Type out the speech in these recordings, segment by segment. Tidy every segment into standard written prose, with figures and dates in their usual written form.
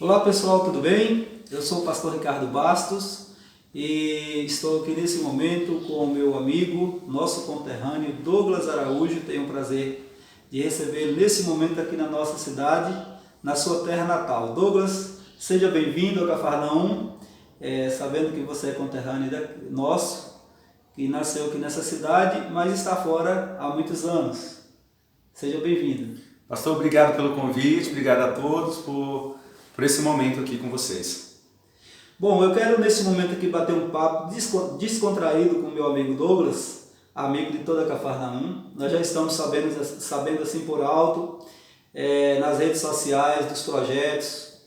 Olá pessoal, tudo bem? Eu sou o pastor Ricardo Bastos e estou aqui nesse momento com o meu amigo, nosso conterrâneo Douglas Araújo. Tenho o prazer de recebê-lo nesse momento aqui na nossa cidade, na sua terra natal. Douglas, seja bem-vindo ao Cafarnaum, sabendo que você é conterrâneo nosso, que nasceu aqui nessa cidade, mas está fora há muitos anos. Seja bem-vindo. Pastor, obrigado pelo convite, obrigado a todos por esse momento aqui com vocês. Bom, eu quero nesse momento aqui bater um papo descontraído com o meu amigo Douglas, amigo de toda a Cafarnaum. Nós já estamos sabendo assim por alto, nas redes sociais, dos projetos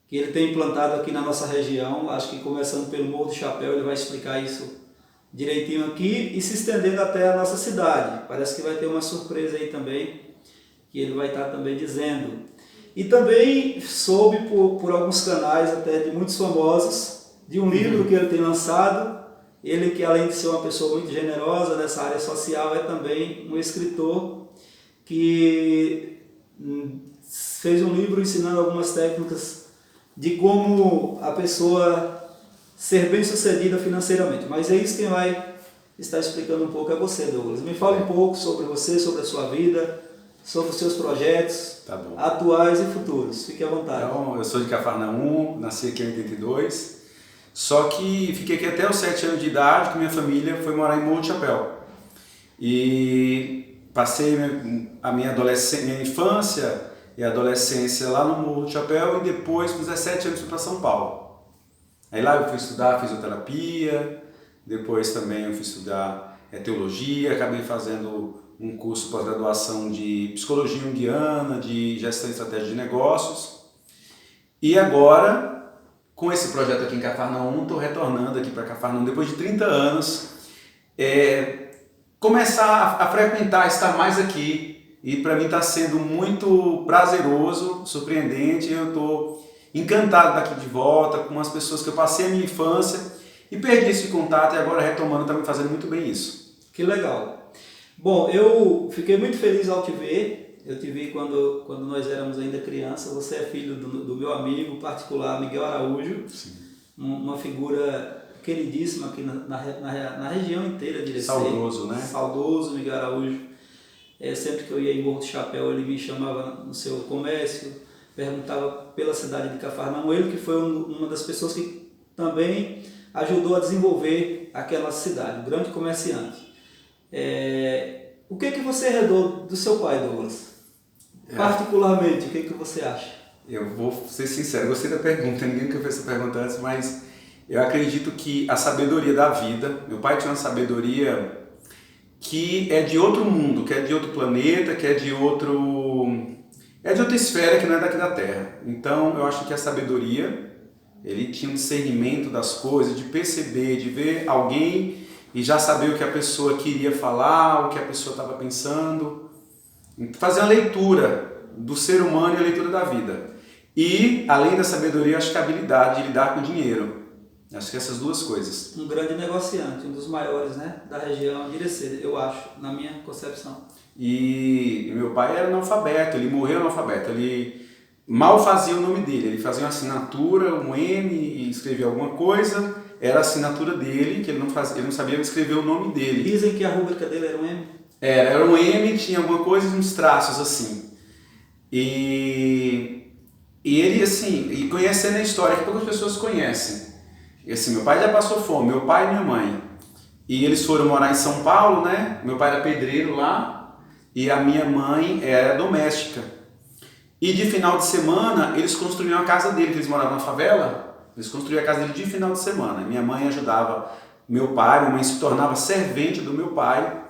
que ele tem implantado aqui na nossa região. Acho que começando pelo Morro do Chapéu, ele vai explicar isso direitinho aqui e se estendendo até a nossa cidade. Parece que vai ter uma surpresa aí também, que ele vai estar também dizendo. E também soube por alguns canais, até de muitos famosos, de um livro que ele tem lançado. Ele, que além de ser uma pessoa muito generosa nessa área social, é também um escritor que fez um livro ensinando algumas técnicas de como a pessoa ser bem-sucedida financeiramente. Mas é isso que vai estar explicando um pouco a você, Douglas. Me fala um pouco sobre você, sobre a sua vida, sobre os seus projetos atuais e futuros. Fique à vontade. Então, eu sou de Cafarnaum, nasci aqui em 82, só que fiquei aqui até os 7 anos de idade, que minha família foi morar em Morro do Chapéu. E passei a minha infância e adolescência lá no Morro do Chapéu e depois, com 17 anos, fui para São Paulo. Aí lá eu fui estudar fisioterapia, depois também eu fui estudar teologia, acabei fazendo um curso pós-graduação de psicologia junguiana, de gestão e estratégia de negócios. E agora, com esse projeto aqui em Cafarnaum, estou retornando aqui para Cafarnaum depois de 30 anos, começar a frequentar, estar mais aqui. E para mim está sendo muito prazeroso, surpreendente. Eu estou encantado daqui de volta, com as pessoas que eu passei a minha infância e perdi esse contato, e agora retomando está me fazendo muito bem isso. Que legal! Bom, eu fiquei muito feliz ao te ver. Eu te vi quando nós éramos ainda criança. Você é filho do meu amigo particular, Miguel Araújo. Sim. Uma figura queridíssima aqui na região inteira de Irecê. Saudoso, né? Saudoso, Miguel Araújo. Sempre que eu ia em Morro do Chapéu, ele me chamava no seu comércio, perguntava pela cidade de Cafarnaum. Ele que foi uma das pessoas que também ajudou a desenvolver aquela cidade, um grande comerciante. O que você herdou do seu pai, Douglas? Particularmente, o que você acha? Eu vou ser sincero, gostei da pergunta, ninguém nunca fez essa pergunta antes, mas eu acredito que a sabedoria da vida, meu pai tinha uma sabedoria que é de outro mundo, que é de outro planeta, que é de outra esfera, que não é daqui da Terra. Então eu acho que a sabedoria, ele tinha um discernimento das coisas, de perceber, de ver alguém e já saber o que a pessoa queria falar, o que a pessoa estava pensando. Fazer a leitura do ser humano e a leitura da vida. E, além da sabedoria, acho que a habilidade de lidar com o dinheiro. Acho que essas duas coisas. Um grande negociante, um dos maiores, né, da região de Irecê, eu acho, na minha concepção. E meu pai era analfabeto, ele morreu analfabeto. Ele mal fazia o nome dele, ele fazia uma assinatura, um M, e escrevia alguma coisa. Era a assinatura dele, que ele não sabia escrever o nome dele. Dizem que a rúbrica dele era um M? Era um M, tinha alguma coisa e uns traços assim. E ele, assim, e conhecendo a história que poucas pessoas conhecem. E assim, meu pai já passou fome, meu pai e minha mãe. E eles foram morar em São Paulo, né? Meu pai era pedreiro lá e a minha mãe era doméstica. E de final de semana, eles construíam a casa dele, que eles moravam na favela. Eles construíam a casa dele de final de semana. Minha mãe ajudava meu pai, minha mãe se tornava servente do meu pai.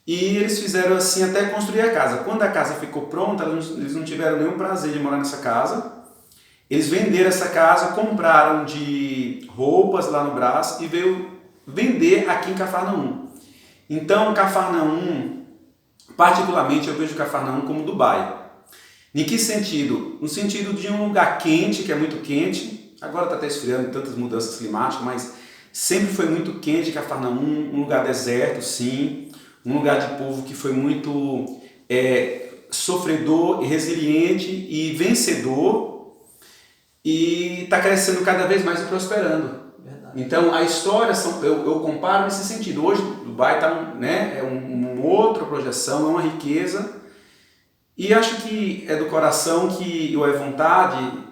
E eles fizeram assim até construir a casa. Quando a casa ficou pronta, eles não tiveram nenhum prazer de morar nessa casa. Eles venderam essa casa, compraram de roupas lá no Brás e veio vender aqui em Cafarnaum. Então, Cafarnaum, particularmente, eu vejo Cafarnaum como Dubai. Em que sentido? No sentido de um lugar quente, que é muito quente. Agora está até esfriando, tantas mudanças climáticas, mas sempre foi muito quente Cafarnaum, um lugar deserto, sim. Um lugar de povo que foi muito sofredor, resiliente e vencedor. e está crescendo cada vez mais e prosperando. Verdade. Então a história, eu comparo nesse sentido. Hoje Dubai tá, né, é uma outra projeção, é uma riqueza, e acho que é do coração que ou é vontade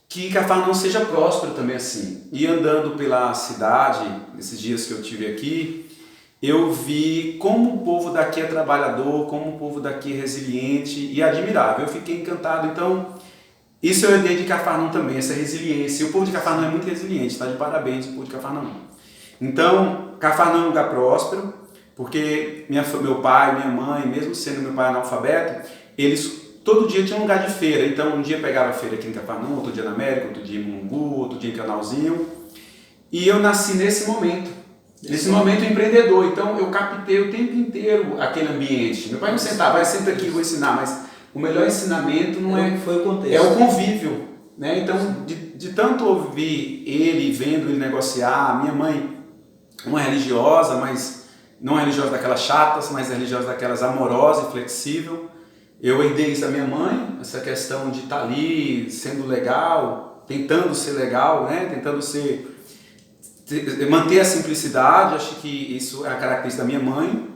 que Cafarnaum seja próspero também assim. E andando pela cidade, nesses dias que eu tive aqui, eu vi como o povo daqui é trabalhador, como o povo daqui é resiliente e admirável. Eu fiquei encantado. Então, isso eu herdei de Cafarnaum também, essa resiliência. E o povo de Cafarnaum é muito resiliente, está de parabéns o povo de Cafarnaum. Então, Cafarnaum é um lugar próspero, porque meu pai, minha mãe, mesmo sendo meu pai analfabeto, eles todo dia tinham um lugar de feira. Então, um dia pegava feira aqui em Cafarnaum, outro dia na América, outro dia em Mungu, outro dia em Canalzinho. E eu nasci nesse momento empreendedor. Então, eu captei o tempo inteiro aquele ambiente. Meu pai não sentava, vai sempre aqui, vou ensinar, mas o melhor ensinamento não Foi o contexto. é o convívio, né? Então, de tanto ouvir ele, vendo ele negociar, minha mãe, uma religiosa, mas não religiosa daquelas chatas, mas religiosa daquelas amorosa e flexível. Eu herdei isso da minha mãe, essa questão de estar ali, sendo legal, tentando ser legal, né? Tentando manter a simplicidade. Acho que isso é a característica da minha mãe.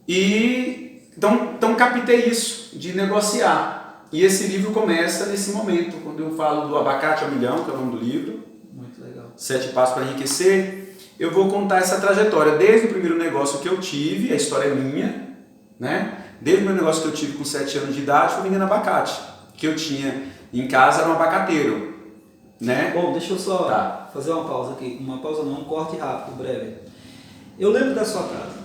E então captei isso, de negociar. E esse livro começa nesse momento, quando eu falo do Abacate ao Milhão, que é o nome do livro. Muito legal. 7 Passos para Enriquecer. Eu vou contar essa trajetória, desde o primeiro negócio que eu tive, a história é minha, né? Desde o meu negócio que eu tive com 7 anos de idade, fui vendendo abacate. Que eu tinha em casa era um abacateiro, né? Bom, deixa eu só fazer uma pausa aqui. Uma pausa não, um corte rápido, breve. Eu lembro da sua casa,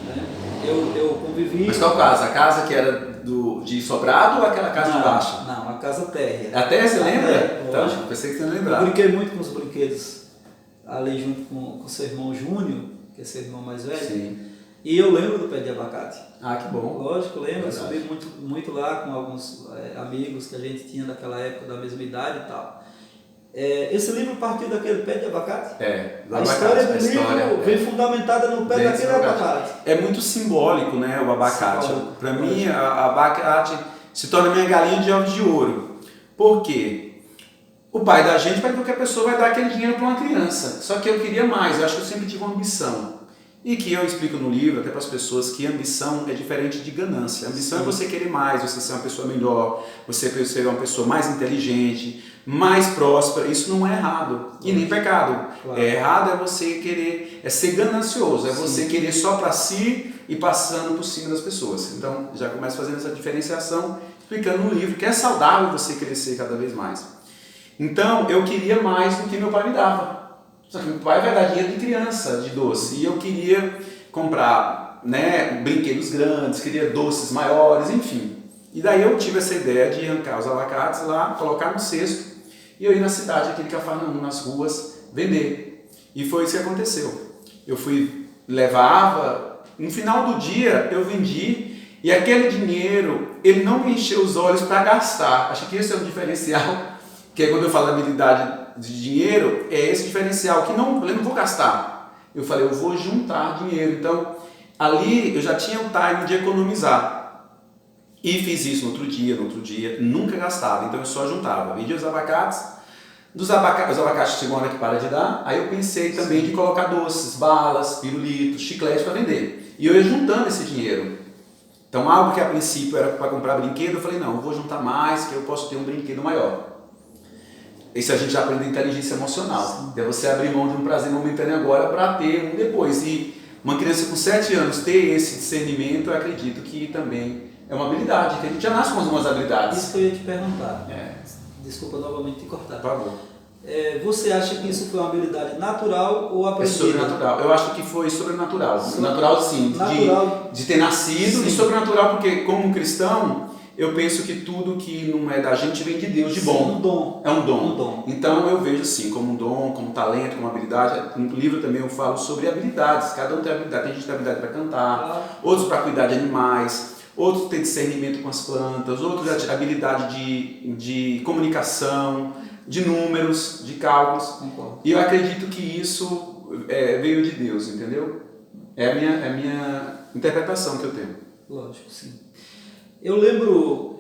né? Eu convivi... Mas qual casa? A casa que era de sobrado ou aquela casa de baixo? Não, a casa térrea. Até você lembra? Então, lógico. pensei que você não lembrava. Eu brinquei muito com os brinquedos ali junto com seu irmão Júnior, que é seu irmão mais velho. Sim. E eu lembro do pé de abacate. Ah, que bom. Lógico, lembro. Eu Verdade. subi muito lá com alguns amigos que a gente tinha daquela época, da mesma idade e tal. Esse livro partiu daquele pé de abacate? Do A abacate, história do a livro história, vem fundamentada no pé Vem daquele desse abacate. abacate. É muito simbólico, né, o abacate. Simbólico. Para mim, a abacate se torna minha galinha de ovos de ouro. Por quê? O pai da gente vai ver que a pessoa vai dar aquele dinheiro para uma criança. Só que eu queria mais, eu acho que eu sempre tive uma ambição. E que eu explico no livro, até para as pessoas, que ambição é diferente de ganância. A ambição é você querer mais, você ser uma pessoa melhor, você ser uma pessoa mais inteligente, mais próspera. Isso não é errado e nem pecado. Claro. Errado é você querer, é ser ganancioso, é você querer só para si e passando por cima das pessoas. Então, já começo fazendo essa diferenciação, explicando no livro que é saudável você crescer cada vez mais. Então, eu queria mais do que meu pai me dava. Só que meu pai vai dar dinheiro de criança, de doce, e eu queria comprar, né, brinquedos grandes, queria doces maiores, enfim. E daí eu tive essa ideia de arrancar os abacates lá, colocar no cesto, e eu ir na cidade, aqui de Cafarnaum, nas ruas, vender. E foi isso que aconteceu. Eu levava, no final do dia eu vendi, e aquele dinheiro, ele não me encheu os olhos para gastar. Acho que esse é um diferencial, que é quando eu falo habilidade de dinheiro, é esse diferencial, que eu não vou gastar. Eu falei, eu vou juntar dinheiro. Então, ali eu já tinha o time de economizar. E fiz isso no outro dia, nunca gastava. Então eu só juntava. Vendia os abacates, os abacates chegam uma hora que para de dar, aí eu pensei também de colocar doces, balas, pirulitos, chicletes para vender. E eu ia juntando esse dinheiro. Então algo que a princípio era para comprar brinquedo, eu falei, não, eu vou juntar mais, que eu posso ter um brinquedo maior. Isso a gente já aprende inteligência emocional. É você abrir mão de um prazer momentâneo agora para ter um depois. E uma criança com 7 anos ter esse discernimento, eu acredito que também é uma habilidade, que a gente já nasce com algumas habilidades. Isso que eu ia te perguntar. Desculpa novamente te cortar. Por favor. Você acha que isso foi uma habilidade natural ou aprendida? É sobrenatural. Eu acho que foi sobrenatural. Natural sim, natural. De ter nascido, Sim. E sobrenatural porque como cristão, eu penso que tudo que não é da gente vem de Deus, de bom. Sim, um dom. É um dom. Um dom. Então eu vejo assim, como um dom, como talento, como habilidade. No livro também eu falo sobre habilidades. Cada um tem habilidade. Tem gente que tem habilidade para cantar, outros para cuidar de animais, outros têm discernimento com as plantas, outros habilidade de comunicação, de números, de cálculos. Concordo. E eu acredito que isso veio de Deus, entendeu? É a minha interpretação que eu tenho. Lógico, sim. Eu lembro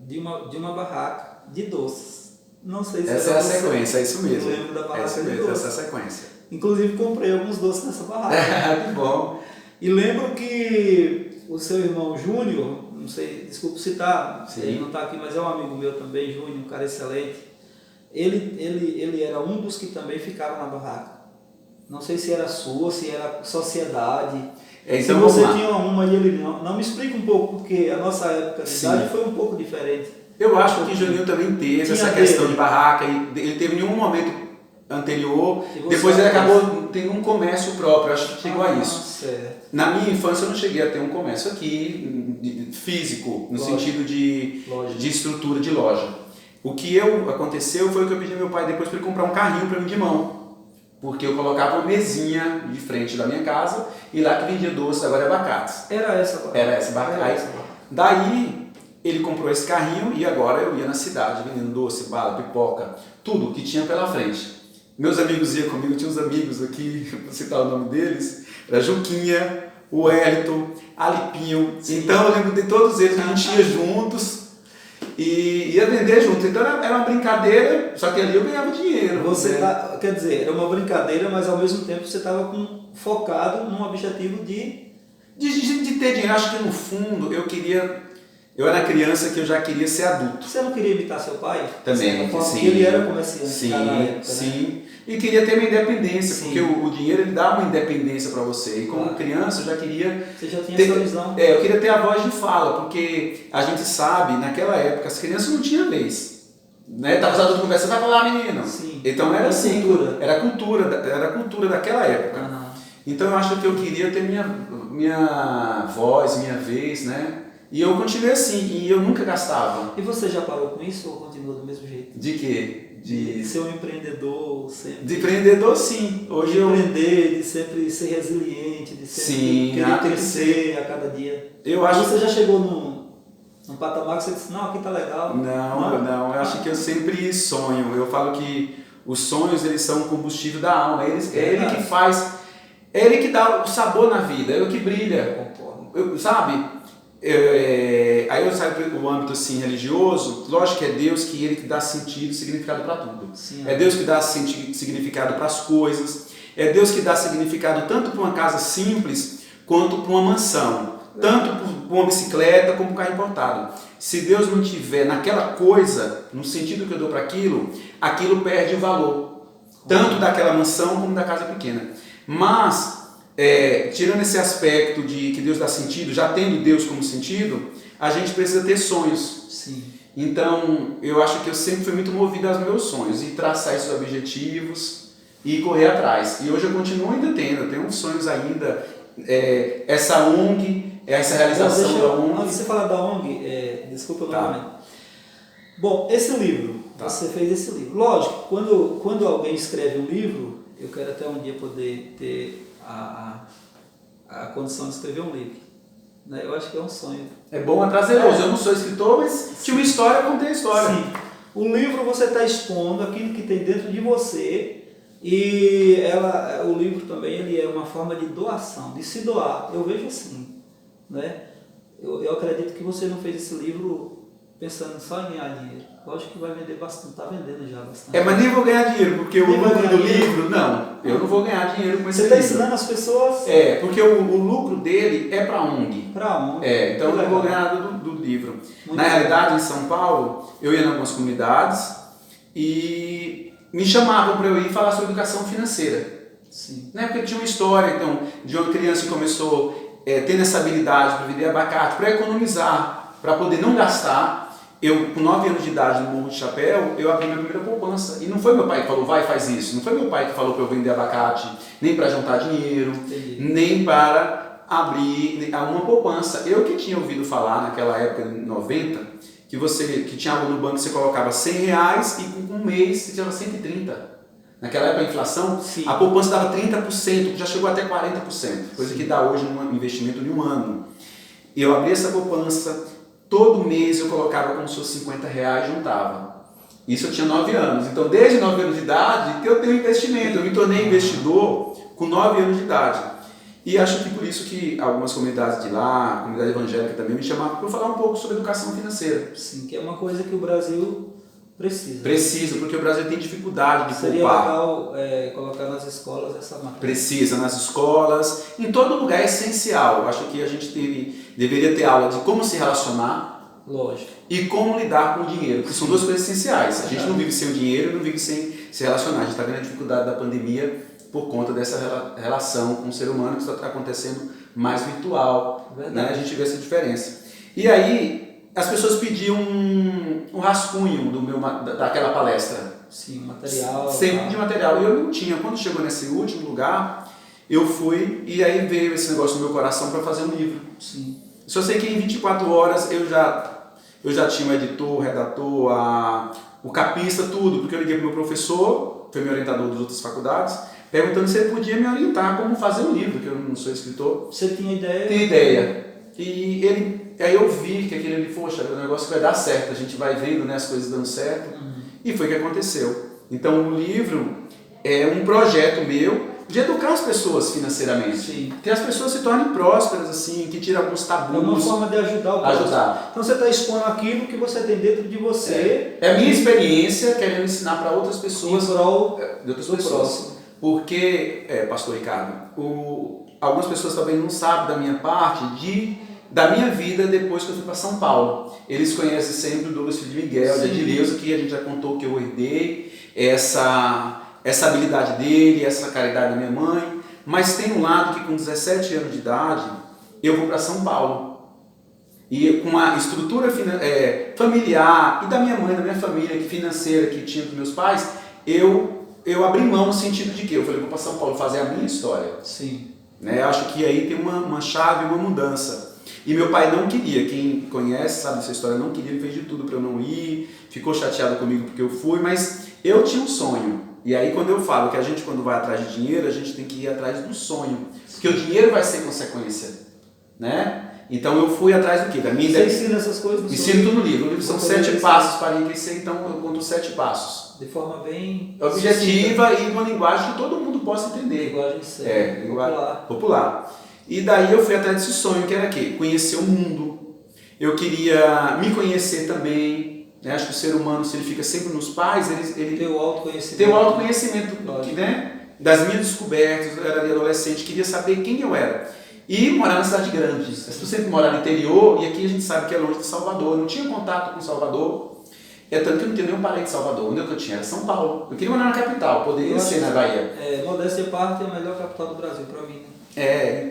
de uma barraca de doces. Não sei se essa é a sequência, é isso mesmo. Eu lembro da barraca é isso de mesmo, doces. essa é a sequência. Inclusive comprei alguns doces nessa barraca. Que bom. E lembro que o seu irmão Júnior, não sei, desculpa citar, Sim. ele não está aqui, mas é um amigo meu também, Júnior, um cara excelente. Ele era um dos que também ficaram na barraca. Não sei se era sua, se era sociedade. Então, se você tinha uma e ele não. Não, me explica um pouco, porque a nossa época de idade foi um pouco diferente. Eu acho que o Juninho também teve essa questão de barraca, e ele teve nenhum momento anterior, depois ele acabou tendo um comércio próprio, acho que chegou a isso. Certo. Na minha infância eu não cheguei a ter um comércio aqui, físico, no sentido de estrutura de loja. O que aconteceu foi que eu pedi ao meu pai depois para ele comprar um carrinho para mim de mão. Porque eu colocava uma mesinha de frente da minha casa e lá que vendia doce, agora é abacates. Era essa barraca. Era essa barraca. Daí ele comprou esse carrinho e agora eu ia na cidade vendendo doce, bala, pipoca, tudo que tinha pela frente. Meus amigos iam comigo, tinha uns amigos aqui, vou citar o nome deles, era Juquinha, o Wellington, Alipinho. Sim. Então eu lembro de todos eles, a gente ia juntos e ia vender junto. Então era uma brincadeira, só que ali eu ganhava dinheiro. Você quer dizer, era uma brincadeira, mas ao mesmo tempo você estava focado num objetivo de ter dinheiro. Acho que no fundo eu era criança que eu já queria ser adulto. Você não queria imitar seu pai? Também, forma, sim. Porque ele era comerciante. Sim, época, sim. Né? E queria ter uma independência, Sim. porque o dinheiro ele dá uma independência para você. E como Claro. criança eu já queria... Você já tinha essa visão? Eu queria ter a voz de fala, porque a gente sabe, naquela época, as crianças não tinham vez. Né? Tava os adultos conversando, vai falar, menino. Sim. Então era assim, Cultura. era a cultura daquela época. Uhum. Então eu acho que eu queria ter minha voz, minha vez, né? E eu continuei assim, e eu nunca gastava. E você já parou com isso ou continua do mesmo jeito? De quê? De ser um empreendedor sempre. De empreendedor, sim. Hoje de empreender, de sempre ser resiliente, de sempre querer crescer a cada dia. Eu acho... Você já chegou num patamar que você disse, não, aqui tá legal. Não. Eu acho que eu sempre sonho. Eu falo que os sonhos, eles são o combustível da alma. É ele que faz... É ele que dá o sabor na vida, é ele que brilha. Concordo. Sabe? Aí eu saio do âmbito assim, religioso, lógico que é Deus que ele que dá sentido e significado para tudo. Sim, é Deus que dá significado para as coisas, é Deus que dá significado tanto para uma casa simples quanto para uma mansão, tanto para uma bicicleta como para um carro importado. Se Deus não tiver naquela coisa, no sentido que eu dou para aquilo perde o valor, tanto daquela mansão como da casa pequena. Mas tirando esse aspecto de que Deus dá sentido, já tendo Deus como sentido, a gente precisa ter sonhos. Sim. Então, eu acho que eu sempre fui muito movido aos meus sonhos e traçar esses objetivos e correr atrás. E hoje eu continuo ainda tendo, eu tenho uns sonhos ainda, essa ONG, essa realização da ONG. Antes de você falar da ONG, desculpa novamente. Bom, esse livro, você fez esse livro. Lógico, quando alguém escreve um livro, eu quero até um dia poder ter a condição de escrever um livro. Né? Eu acho que é um sonho. É bom, é prazeroso. Eu não sou escritor, mas tinha uma história, eu contei a história. Sim. O livro você está expondo aquilo que tem dentro de você e o livro também ele é uma forma de doação, de se doar. Eu vejo assim. Né? Eu acredito que você não fez esse livro pensando só em ganhar dinheiro. Lógico que vai vender bastante, está vendendo já bastante. Mas nem vou ganhar dinheiro, porque o lucro do livro, não, eu não vou ganhar dinheiro com esse livro. Você está ensinando as pessoas? Porque o lucro dele é para a ONG. Para a ONG. Então eu não vou ganhar nada do livro. Muito Na realidade, em São Paulo, eu ia em algumas comunidades e me chamavam para eu ir falar sobre educação financeira. Sim. Né? Porque tinha uma história, então, de uma criança que começou tendo essa habilidade para vender abacate, para economizar, para poder não gastar. Eu, com 9 anos de idade, no Morro de Chapéu, eu abri minha primeira poupança. E não foi meu pai que falou, vai, faz isso. Não foi meu pai que falou para eu vender abacate, nem para juntar dinheiro, nem para abrir uma poupança. Eu que tinha ouvido falar naquela época, em 90, que tinha algo no banco que você colocava R$100 e com um mês você tinha 130. Naquela época a inflação, sim, a poupança dava 30%, já chegou até 40%, coisa que dá hoje num investimento de um ano. E eu abri essa poupança. Todo mês eu colocava como se fosse R$50 e juntava. Isso eu tinha 9 anos. Então, desde 9 anos de idade, que eu tenho investimento. Eu me tornei investidor com 9 anos de idade. E acho que por isso que algumas comunidades de lá, a comunidade evangélica também, me chamavam para falar um pouco sobre educação financeira. Sim, que é uma coisa que o Brasil Precisa, porque o Brasil tem dificuldade de Seria poupar. legal colocar nas escolas essa matéria. Precisa, nas escolas, em todo lugar é essencial. Acho que a gente deveria ter aula de como se relacionar. Lógico. E como lidar com o dinheiro, porque são duas coisas essenciais. A gente não vive sem o dinheiro e não vive sem se relacionar. A gente está vendo a dificuldade da pandemia por conta dessa relação com o ser humano que está acontecendo mais virtual. Né? A gente vê essa diferença. E aí, as pessoas pediam um rascunho daquela palestra. Sim, material. Sempre de material. E eu não tinha. Quando chegou nesse último lugar, eu fui e aí veio esse negócio no meu coração para fazer um livro. Sim. Só sei que em 24 horas eu já tinha o editor, o redator, o capista, tudo, porque eu liguei para o meu professor, foi meu orientador das outras faculdades, perguntando se ele podia me orientar como fazer um livro, que eu não sou escritor. Você tinha ideia? Tinha ideia. E aí eu vi que aquele ali, poxa, o negócio vai dar certo, a gente vai vendo, né, as coisas dando certo, e foi o que aconteceu. Então o livro é um projeto meu de educar as pessoas financeiramente. Sim. Que as pessoas se tornem prósperas, assim, que tiram alguns tabus. É uma forma de ajudar o próximo. Ajudar. Então você está expondo aquilo que você tem dentro de você. É a minha experiência querendo ensinar para outras pessoas. Em prol de outras pessoas. Próximo. Porque, pastor Ricardo, algumas pessoas talvez não sabem da minha parte, da minha vida depois que eu fui para São Paulo. Eles conhecem sempre o Douglas Filho de Miguel, de Adileuza, que a gente já contou que eu herdei essa habilidade dele, essa caridade da minha mãe, mas tem um lado que com 17 anos de idade eu vou para São Paulo e com a estrutura familiar e da minha mãe, da minha família, financeira que tinha dos meus pais, eu abri mão no sentido de que eu falei, vou para São Paulo fazer a minha história. Sim. Né? Acho que aí tem uma chave, uma mudança. E meu pai não queria, quem conhece sabe dessa história, não queria, ele fez de tudo para eu não ir, ficou chateado comigo porque eu fui, mas eu tinha um sonho. E aí quando eu falo que a gente quando vai atrás de dinheiro, a gente tem que ir atrás do sonho, porque o dinheiro vai ser consequência, né? Então eu fui atrás do quê? Da minha Você ensina essas coisas no ensino tudo no livro. O livro são 7 passos para enriquecer, então eu conto 7 passos. De forma bem objetiva e uma linguagem que todo mundo possa entender. Linguagem séria, popular. E daí eu fui atrás desse sonho, que era o quê? Conhecer o mundo. Eu queria me conhecer também. Acho que o ser humano, se ele fica sempre nos pais, ele tem o autoconhecimento. Tem o autoconhecimento, né? Das minhas descobertas, eu era adolescente, queria saber quem eu era. E morar na cidade grande. As pessoas sempre moraram no interior, e aqui a gente sabe que é longe de Salvador. Eu não tinha contato com Salvador. Tanto que eu não tinha nenhum parente de Salvador. Onde eu tinha era São Paulo. Eu queria morar na capital, poderia ser na Bahia. Modéstia à parte, é a melhor capital do Brasil para mim.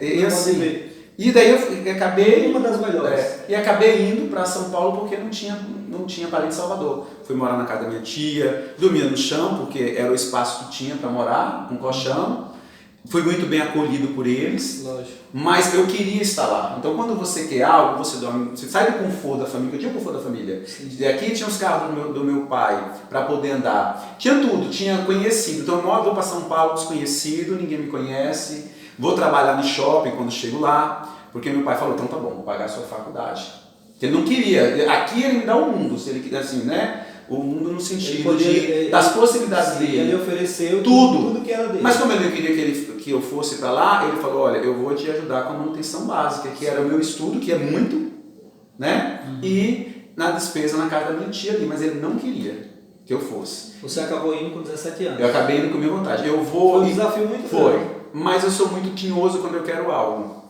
E assim. E daí eu acabei. Uma das melhores. E acabei indo para São Paulo porque não tinha parente em Salvador. Fui morar na casa da minha tia, dormia no chão, porque era o espaço que tinha para morar, com colchão. Fui muito bem acolhido por eles. Lógico. Mas eu queria estar lá. Então quando você quer algo, você dorme, você sai do conforto da família. Eu tinha o conforto da família. E aqui tinha os carros do meu pai para poder andar. Tinha tudo, tinha conhecido. Então eu vou para São Paulo desconhecido, ninguém me conhece. Vou trabalhar no shopping quando chego lá, porque meu pai falou, então tá bom, vou pagar a sua faculdade. Ele não queria, aqui ele me dá o mundo, se ele quiser assim, né? O mundo no sentido das possibilidades dele. Ele ofereceu tudo que era dele. Mas como ele não queria que eu fosse para lá, ele falou, olha, eu vou te ajudar com a manutenção básica, que era o meu estudo, que é muito, né? E na despesa na casa da minha tia ali, mas ele não queria que eu fosse. Você acabou indo com 17 anos. Eu acabei indo com minha vontade. Foi um desafio muito grande. Mas eu sou muito tinhoso quando eu quero algo.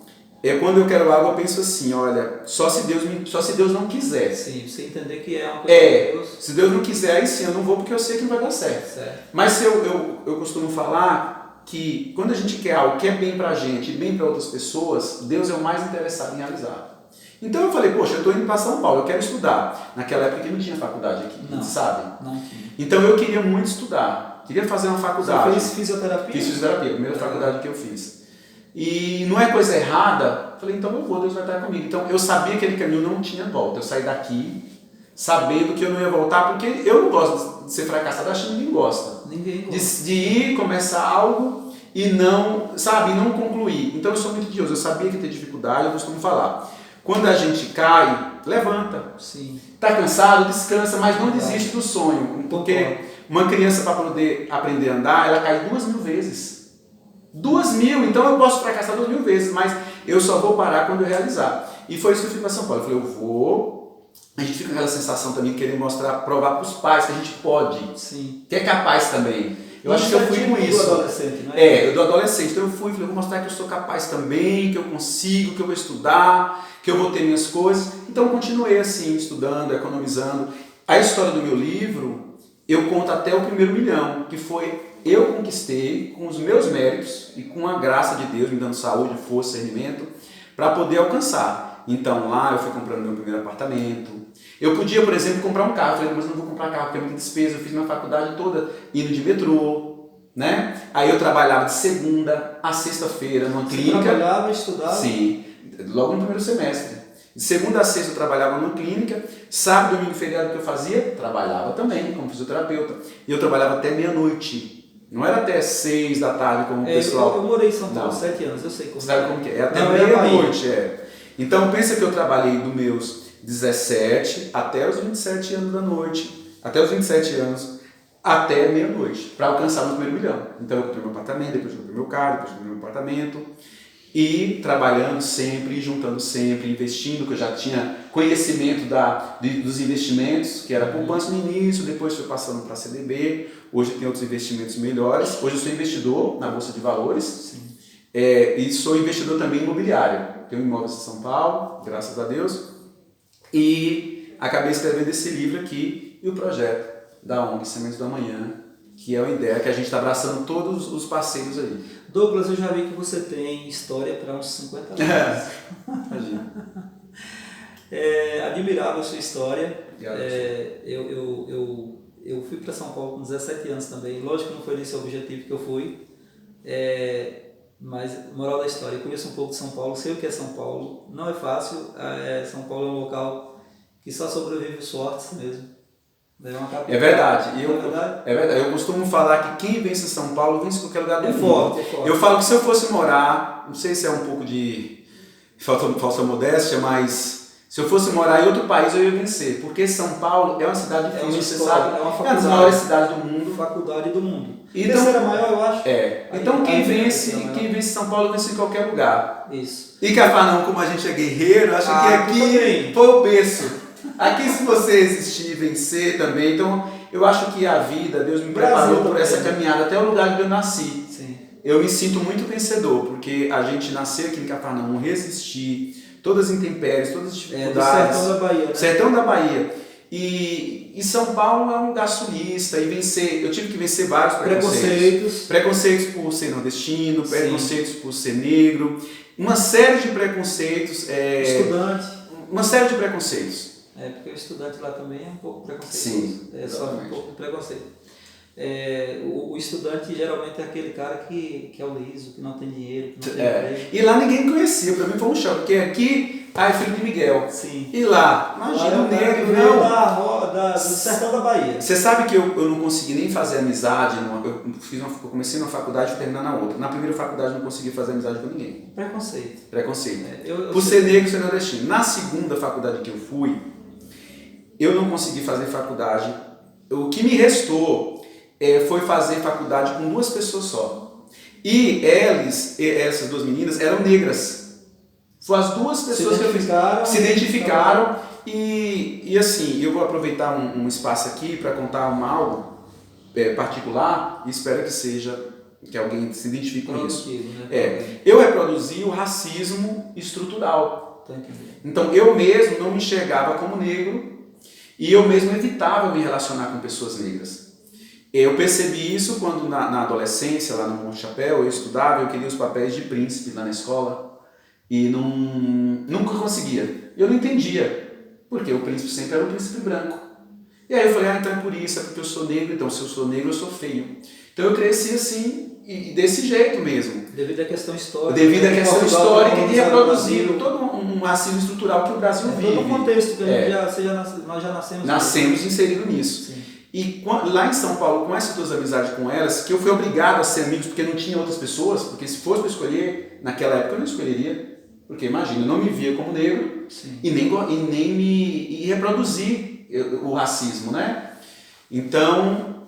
Quando eu quero algo, eu penso assim, olha, só se Deus não quiser. Sim, você entender que é uma coisa de Deus. Se Deus não quiser, aí sim, eu não vou porque eu sei que não vai dar certo. Mas eu costumo falar que quando a gente quer algo que é bem pra gente e bem para outras pessoas, Deus é o mais interessado em realizar. Então eu falei, poxa, eu estou indo para São Paulo, eu quero estudar. Naquela época que não tinha faculdade aqui, não, sabe? Não tinha. Então eu queria muito estudar, queria fazer uma faculdade. Você fez fisioterapia? Fiz fisioterapia, a primeira faculdade que eu fiz. E não é coisa errada, falei, então eu vou, Deus vai estar comigo. Então eu sabia que aquele caminho não tinha volta, eu saí daqui sabendo que eu não ia voltar, porque eu não gosto de ser fracassado, acho que ninguém gosta. Ninguém gosta. De ir, começar algo e não concluir. Então eu sou muito curioso, eu sabia que ia ter dificuldade, eu costumo falar. Quando a gente cai, levanta. Sim. Tá cansado, descansa, mas não desiste do sonho. Porque uma criança, para poder aprender a andar, ela cai 2.000 vezes. 2.000, então eu posso fracassar 2.000 vezes, mas eu só vou parar quando eu realizar. E foi isso que eu fui para São Paulo. Eu falei, eu vou, a gente fica com aquela sensação também de querer mostrar, provar para os pais que a gente pode, Sim. que é capaz também. Eu acho que eu fui com Do isso. adolescente, não é? Eu do adolescente. Então eu fui, falei, vou mostrar que eu sou capaz também, que eu consigo, que eu vou estudar, que eu vou ter minhas coisas. Então eu continuei assim, estudando, economizando. A história do meu livro, eu conto até o primeiro milhão, que foi eu conquistei com os meus méritos e com a graça de Deus, me dando saúde, força, discernimento, para poder alcançar. Então lá eu fui comprando meu primeiro apartamento. Eu podia, por exemplo, comprar um carro. Eu falei, mas não vou comprar carro porque é muita despesa. Eu fiz minha faculdade toda indo de metrô, né? Aí eu trabalhava de segunda a sexta-feira numa clínica. Você trabalhava e estudava? Sim, logo no primeiro semestre. De segunda a sexta eu trabalhava numa clínica. Sábado, domingo, feriado, que eu fazia? Trabalhava também como fisioterapeuta. E eu trabalhava até meia-noite. Não era até 6 da tarde como o pessoal. Eu morei em São Paulo 7 anos, eu sei como. Sabe como que é? É até Não, meia-noite, Então pensa que eu trabalhei dos meus 17 até os 27 anos da noite, até os 27 anos, até meia-noite, para alcançar o primeiro milhão. Então eu comprei meu apartamento, depois eu comprei meu carro, depois eu comprei meu apartamento, e trabalhando sempre, juntando sempre, investindo, que eu já tinha conhecimento dos investimentos, que era poupança no início, depois foi passando para CDB, hoje tem outros investimentos melhores. Hoje eu sou investidor na Bolsa de Valores, e sou investidor também imobiliário. Tenho imóveis em São Paulo, graças a Deus, e acabei escrevendo esse livro aqui e o projeto da ONG Sementes do Amanhã, que é uma ideia que a gente está abraçando todos os parceiros aí. Douglas, eu já vi que você tem história para uns 50 anos. Imagina. Admirável a sua história. Obrigado. Eu fui para São Paulo com 17 anos também. Lógico que não foi nesse objetivo que eu fui. Mas, moral da história, eu conheço um pouco de São Paulo, sei o que é São Paulo. Não é fácil. São Paulo é um local que só sobrevive os fortes mesmo. É verdade. É verdade. Eu costumo falar que quem vence em São Paulo vence em qualquer lugar do mundo. Forte. Eu falo que se eu fosse morar, não sei se é um pouco de falsa modéstia, mas se eu fosse morar em outro país eu ia vencer, porque São Paulo é uma cidade difícil, você sabe. É uma das maiores cidades do mundo. Faculdade do mundo. Então, terceira maior, eu acho. Então quem vence São Paulo vence em qualquer lugar. Isso. E Cafarnaum, como a gente é guerreiro, acho que aqui foi o berço. Aqui, se você existir, vencer também. Então, eu acho que a vida, Deus me preparou por essa caminhada até o lugar onde eu nasci. Sim. Eu me sinto muito vencedor, porque a gente nasceu aqui em Cafarnaum, resistir, todas as intempéries, todas as dificuldades. Do sertão da Bahia, né? Sertão da Bahia. E São Paulo é um lugar sulista, e vencer, eu tive que vencer vários preconceitos. Preconceitos por ser nordestino, preconceitos por ser negro, uma série de preconceitos. Estudante. Uma série de preconceitos. Porque o estudante lá também é um pouco preconceituoso. Sim, só um pouco de preconceito. O estudante geralmente é aquele cara que é o liso, que não tem dinheiro, que não tem emprego. E lá ninguém me conhecia, pra mim foi um choque, porque aqui, é filho de Miguel. Sim. E lá, imagina o negro, do sertão da Bahia. Você sabe que eu não consegui nem fazer amizade, eu comecei numa faculdade e fui terminar na outra. Na primeira faculdade eu não consegui fazer amizade com ninguém. Preconceito. Por ser negro e ser nordestino. Na segunda faculdade que eu fui, eu não consegui fazer faculdade. O que me restou foi fazer faculdade com 2 pessoas só. E essas 2 meninas, eram negras. Foram as 2 pessoas que se identificaram. E assim, eu vou aproveitar um espaço aqui para contar algo particular e espero que alguém se identifique com isso. Né? Eu reproduzi o racismo estrutural. Então eu mesmo não me enxergava como negro e eu mesmo evitava me relacionar com pessoas negras. Eu percebi isso quando na adolescência, lá no Monte Chapéu, eu estudava, eu queria os papéis de príncipe lá na escola e nunca conseguia. Eu não entendia, porque o príncipe sempre era o príncipe branco. E aí eu falei, então é por isso, é porque eu sou negro, então se eu sou negro eu sou feio. Então eu cresci assim, e desse jeito mesmo. Devido à questão histórica. Devido à questão histórica de reproduzir todo um racismo estrutural que o Brasil vive. Todo o contexto que nós já nascemos. Nascemos inseridos nisso. Sim. E lá em São Paulo, com essas 2 amizades com elas, que eu fui obrigado a ser amigos porque não tinha outras pessoas, porque se fosse para escolher, naquela época eu não escolheria, porque imagina, eu não me via como negro e nem me reproduzir o racismo, né? Então,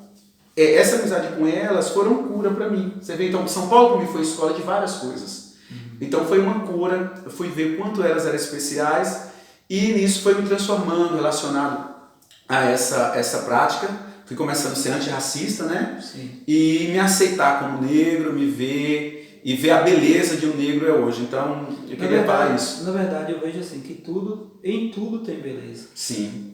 essa amizade com elas foram cura para mim. Você vê, então, São Paulo para mim foi escola de várias coisas. Então foi uma cura, eu fui ver quanto elas eram especiais E nisso foi me transformando, relacionado a essa prática. Fui começando a ser antirracista, né? Sim. E me aceitar como negro, me ver e ver a beleza de um negro hoje. Então, eu queria falar isso. Na verdade, eu vejo assim, que em tudo tem beleza. Sim.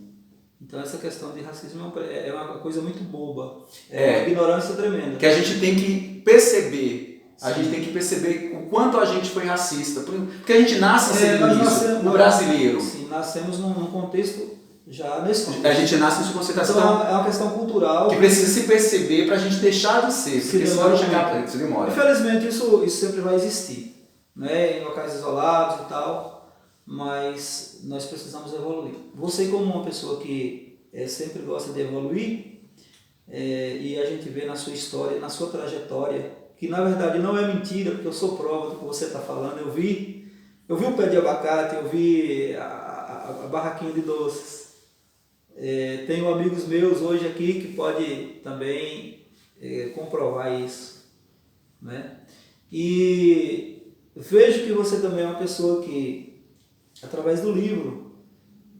Então essa questão de racismo é uma coisa muito boba. É uma ignorância tremenda. Que a gente tem que perceber. A Sim. gente tem que perceber o quanto a gente foi racista. Porque a gente nasce sendo isso, o nós, brasileiro. Sim, nascemos num contexto já nesse contexto. A gente nasce nesse conceito. Então é uma questão cultural. Que precisa se perceber para a gente deixar de ser. Porque senão chegar se demora. Infelizmente isso sempre vai existir. Né? Em locais isolados e tal. Mas nós precisamos evoluir. Você como uma pessoa que sempre gosta de evoluir, e a gente vê na sua história, na sua trajetória, que na verdade não é mentira, porque eu sou prova do que você está falando. Eu vi o pé de abacate, eu vi a barraquinha de doces. Tenho amigos meus hoje aqui que podem também comprovar isso. Né? E vejo que você também é uma pessoa que, através do livro,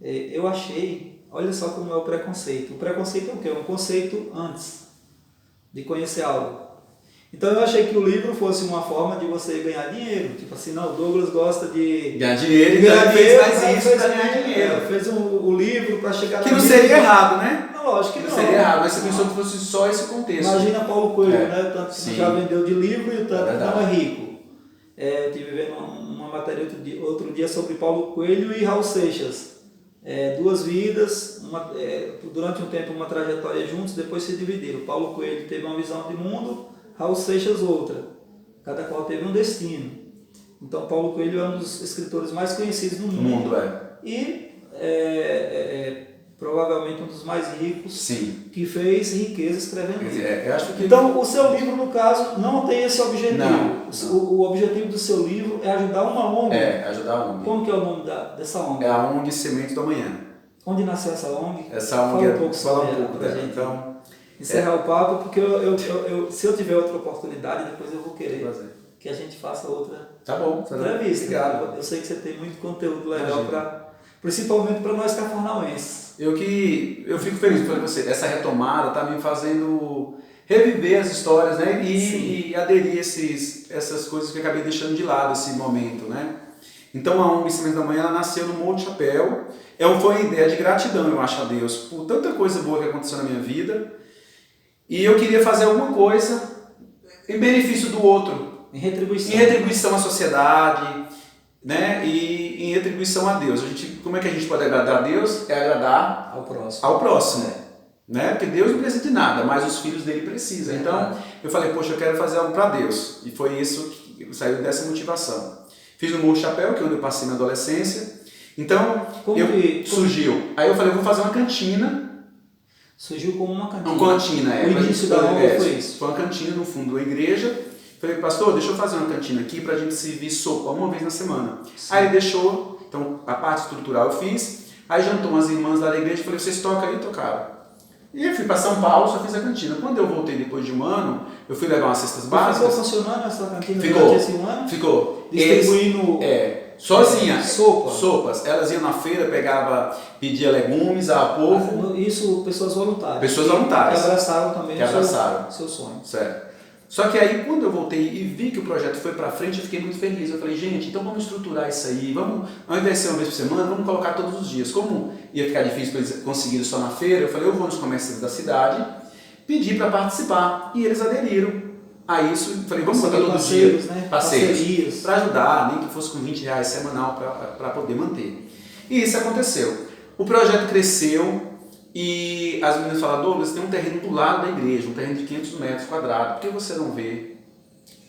eu achei, olha só como é o preconceito. O preconceito é o quê? É um conceito antes de conhecer algo. Então eu achei que o livro fosse uma forma de você ganhar dinheiro. Tipo assim, não, o Douglas gosta de ganhar dinheiro e fez isso para ganhar dinheiro. Fez o livro para chegar que não seria errado, né? Não, lógico que não. Seria errado, mas você pensou que fosse só esse contexto. Imagina Paulo Coelho, né? Tanto que já vendeu de livro e o tanto que não é rico. Eu estive vendo uma matéria outro dia sobre Paulo Coelho e Raul Seixas. Duas vidas, durante um tempo uma trajetória juntos, depois se dividiram. Paulo Coelho teve uma visão de mundo, Raul Seixas outra. Cada qual teve um destino. Então Paulo Coelho é um dos escritores mais conhecidos no mundo. E provavelmente um dos mais ricos. Sim. Que fez riqueza escrevendo livro. Eu acho que... Então o seu livro, no caso, não tem esse objetivo. Não. O objetivo do seu livro é ajudar uma ONG. Ajudar a ONG. Como que é o nome dessa ONG? É a ONG Semente do Amanhã. Onde nasceu essa ONG? Essa ONG Fala um pouco dela. Gente então, encerrar o papo, porque se eu tiver outra oportunidade, depois eu vou querer que a gente faça outra entrevista. Eu sei que você tem muito conteúdo legal, principalmente para nós cafarnauenses. Eu fico feliz por você. Essa retomada está me fazendo reviver as histórias, né? E aderir essas coisas que eu acabei deixando de lado esse momento, né? Então a ONG Semente da Manhã, ela nasceu no Morro de Chapéu. Foi uma ideia de gratidão, eu acho, a Deus por tanta coisa boa que aconteceu na minha vida. E eu queria fazer alguma coisa em benefício do outro. Em retribuição. Em retribuição à sociedade, né? E em retribuição a Deus. Como é que a gente pode agradar a Deus? É agradar ao próximo. Né? Porque Deus não precisa de nada, mas os filhos dele precisam. Então eu falei, poxa, eu quero fazer algo para Deus. E foi isso que saiu dessa motivação. Fiz no Morro Chapéu, que é onde eu passei na adolescência. Então, surgiu. Aí eu falei, vou fazer uma cantina. Surgiu como uma cantina? Uma cantina, O início da ONG foi isso? Foi uma cantina no fundo da igreja. Falei, pastor, deixa eu fazer uma cantina aqui pra gente servir sopa uma vez na semana. Sim. Aí ele deixou, então a parte estrutural eu fiz. Aí jantou umas irmãs lá da igreja e falei, vocês tocam aí? Tocaram. E eu fui para São Paulo, só fiz a cantina. Quando eu voltei depois de um ano, eu fui levar umas cestas básicas. Ficou funcionando essa cantina durante esse um ano? Ficou. Distribuindo... sozinha. Sopas. Elas iam na feira, pedia legumes ao povo. Isso, pessoas voluntárias. Pessoas voluntárias. Que abraçaram também o seu sonho. Certo. Só que aí, quando eu voltei e vi que o projeto foi para frente, eu fiquei muito feliz. Eu falei, gente, então vamos estruturar isso aí. Ao invés de ser uma vez por semana, vamos colocar todos os dias. Como ia ficar difícil para eles conseguirem só na feira, eu falei, eu vou nos comércios da cidade, pedir para participar. E eles aderiram a isso. Eu falei, vamos botar todos os dias. Né? Parceiros. Para ajudar, nem que fosse com R$20 semanal para poder manter. E isso aconteceu. O projeto cresceu. E as meninas falaram, Douglas, tem um terreno do lado da igreja, um terreno de 500 metros quadrados, por que você não vê?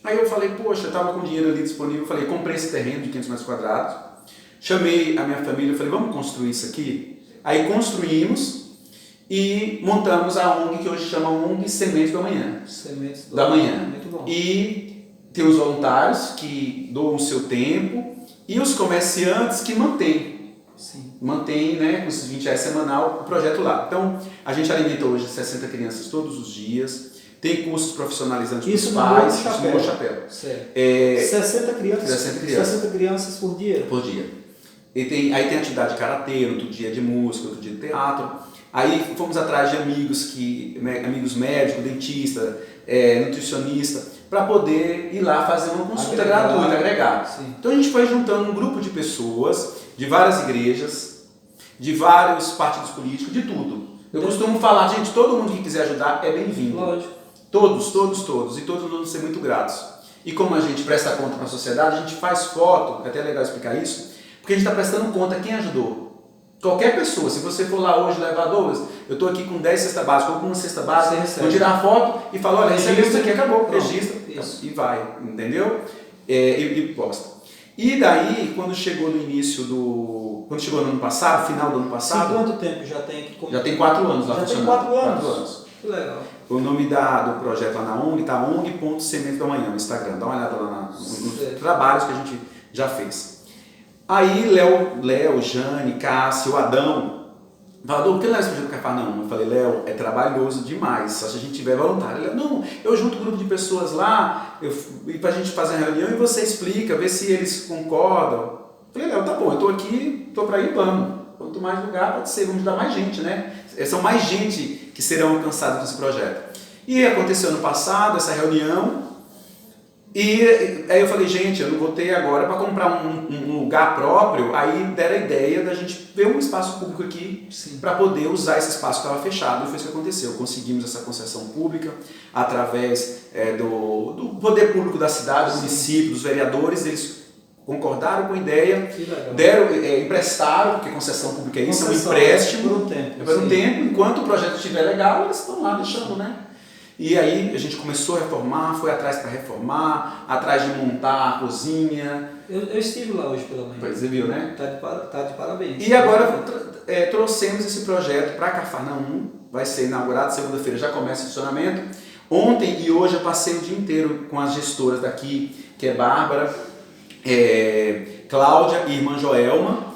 Aí eu falei, poxa, eu estava com dinheiro ali disponível, falei, comprei esse terreno de 500 metros quadrados, chamei a minha família, falei, vamos construir isso aqui? Aí construímos e montamos a ONG, que hoje chama ONG Sementes do Amanhã. Sementes da Manhã. Muito bom. E tem os voluntários que doam o seu tempo e os comerciantes que mantêm. Sim. Mantém, né, com esses R$20 semanal o projeto lá. Então, a gente alimenta hoje 60 crianças todos os dias, tem cursos profissionalizantes para os pais, isso no Morro Chapéu. Certo. 60 crianças? 60 crianças. 60 crianças por dia? Por dia. Aí tem atividade de karatê, outro dia de música, outro dia de teatro. Aí fomos atrás de amigos médicos, dentista, nutricionista, para poder ir lá fazer uma consulta gratuita, agregar. Sim. Então a gente foi juntando um grupo de pessoas, de várias igrejas, de vários partidos políticos, de tudo. Eu costumo falar, gente, todo mundo que quiser ajudar é bem-vindo. Lógico. Todos. E todos vão ser muito gratos. E como a gente presta conta para a sociedade, a gente faz foto, é até legal explicar isso, porque a gente está prestando conta quem ajudou. Qualquer pessoa, se você for lá hoje levar Douglas, eu estou aqui com 10 cestas básicas, ou com uma cesta básica, vou tirar a foto e falar, olha, recebeu isso aqui, acabou, registra, e vai, entendeu? E posta. E daí, quando chegou no ano passado, final do ano passado... Quanto tempo já tem que... Já tem 4 anos lá funcionando. Já tem 4 anos? 4 anos. Que legal. O nome do projeto lá na ONG está ONG.Semente da Manhã no Instagram. Dá uma olhada lá nos trabalhos que a gente já fez. Aí Léo, Jane, Cássio, Adão, falaram, por que não é esse projeto Cafarnaum? Eu falei, Léo, é trabalhoso demais, só se a gente tiver voluntário. Ele, não, eu junto um grupo de pessoas lá, para a gente fazer a reunião e você explica, vê se eles concordam. Eu falei, Léo, tá bom, eu estou aqui, estou para ir, vamos. Quanto mais lugar, pode ser, vamos ajudar mais gente, né? São mais gente que serão alcançados com esse projeto. E aconteceu ano passado, essa reunião, e aí eu falei, gente, eu não vou ter agora para comprar um lugar próprio, aí deram a ideia da gente ver um espaço público aqui para poder usar esse espaço que estava fechado, e foi isso que aconteceu. Conseguimos essa concessão pública através do poder público da cidade, do município, dos vereadores, eles concordaram com a ideia, emprestaram, porque concessão pública é isso, é um empréstimo por um tempo, enquanto o projeto estiver legal, eles estão lá deixando, né? E aí a gente começou a reformar, foi atrás para reformar, atrás de montar a cozinha. Eu estive lá hoje pela manhã. Pois você viu, né? Tá de parabéns. E agora trouxemos esse projeto para Cafarnaum, vai ser inaugurado segunda-feira, já começa o funcionamento. Ontem e hoje eu passei o dia inteiro com as gestoras daqui, que é Bárbara, Cláudia e irmã Joelma,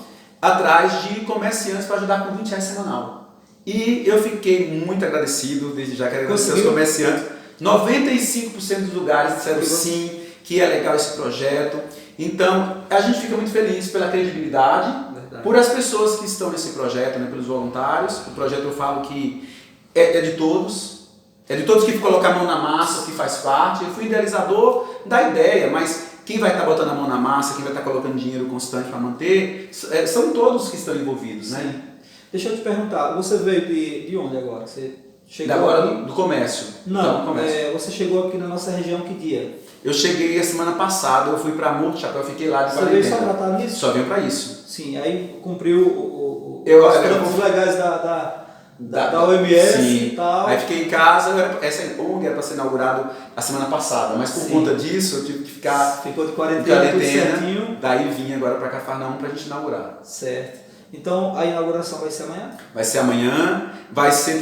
atrás de comerciantes para ajudar com R$20 semanal. E eu fiquei muito agradecido, desde já quero agradecer aos comerciantes. 95% dos lugares disseram sim, que é legal esse projeto. Então, a gente fica muito feliz pela credibilidade, por as pessoas que estão nesse projeto, né, pelos voluntários. O projeto eu falo que é de todos. É de todos que colocam a mão na massa, que faz parte. Eu fui idealizador da ideia, mas quem vai estar botando a mão na massa, quem vai estar colocando dinheiro constante para manter, são todos que estão envolvidos, né? Sim. Deixa eu te perguntar, você veio de onde agora? Você chegou agora aqui? do comércio. Não, do comércio. Você chegou aqui na nossa região que dia? Eu cheguei a semana passada, eu fui para Morro Chapéu, fiquei lá de quarentena. Você veio só para estar nisso? Só vim para isso. Sim, aí cumpriu os campos legais da OMS sim. E tal. Aí fiquei em casa, essa ONG era para ser inaugurado a semana passada, mas por conta disso eu tive que ficar... Ficou de quarentena, tudo certinho. Daí vim agora para Cafarnaum para a gente inaugurar. Certo. Então a inauguração vai ser amanhã? Vai ser amanhã, vai ser